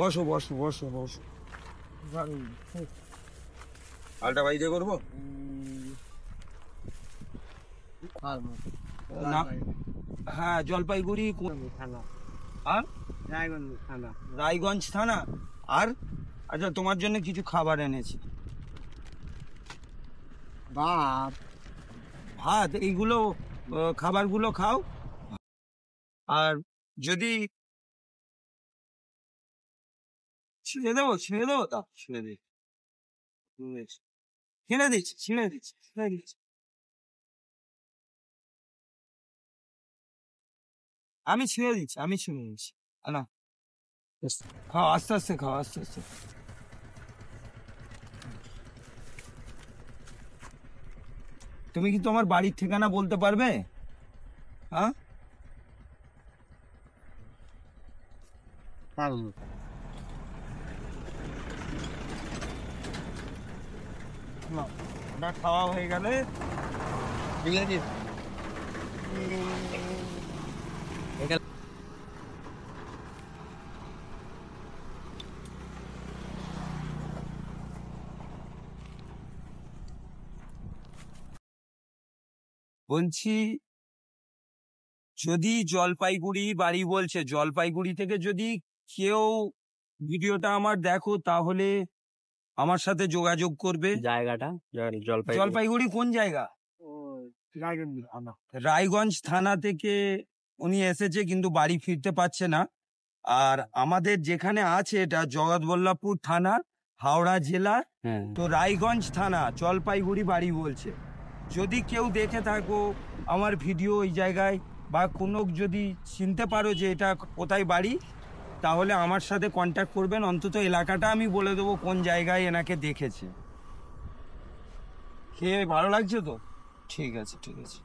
বসো বসো বসো বসো। আলটা বাইরে করবো না? হ্যাঁ, জলপাইগুড়ি থানা আর রায়গঞ্জ থানা। আর আচ্ছা, তোমার জন্য কিছু খাবার এনেছি। ভাত এইগুলো খাবারগুলো খাও। আর যদি ছিঁড়ে দেবো, ছিঁড়ে দেবো, তা ছিঁড়ে দিই, ছিঁড়ে দিচ্ছি, ছিঁড়ে দিচ্ছি, ছিঁড়ে দিচ্ছি। আমি ছিঁড়ে দিচ্ছি, আমি ছিঁড়ে দিচ্ছি। না, খাও আস্তে আস্তে, খাও আস্তে আস্তে। তুমি কি তোমার বাড়ির ঠিকানা বলতে পারবে? হ্যাঁ, ওটা খাওয়া হয়ে গেলে ঠিক আছে। বলছি, যদি জলপাইগুড়ি বাড়ি বলছে, জলপাইগুড়ি থেকে যদি কেউ ভিডিওটা আমার দেখো, তাহলে আমার সাথে যোগাযোগ করবে। জায়গাটা জলপাইগুড়ি কোন জায়গা? রায়গঞ্জ থানা থেকে উনি এসেছে, কিন্তু বাড়ি ফিরতে পারছে না। আর আমাদের যেখানে আছে এটা জগৎবল্লভপুর থানা, হাওড়া জেলা। তো রায়গঞ্জ থানা, জলপাইগুড়ি বাড়ি বলছে। যদি কেউ দেখে থাকো আমার ভিডিও ওই জায়গায়, বা কোনো যদি চিনতে পারো যে এটা কোথায় বাড়ি, তাহলে আমার সাথে কন্ট্যাক্ট করবেন। অন্তত এলাকাটা আমি বলে দেবো কোন জায়গায় এনাকে দেখেছে। খেয়ে ভালো লাগছে তো? ঠিক আছে, ঠিক আছে।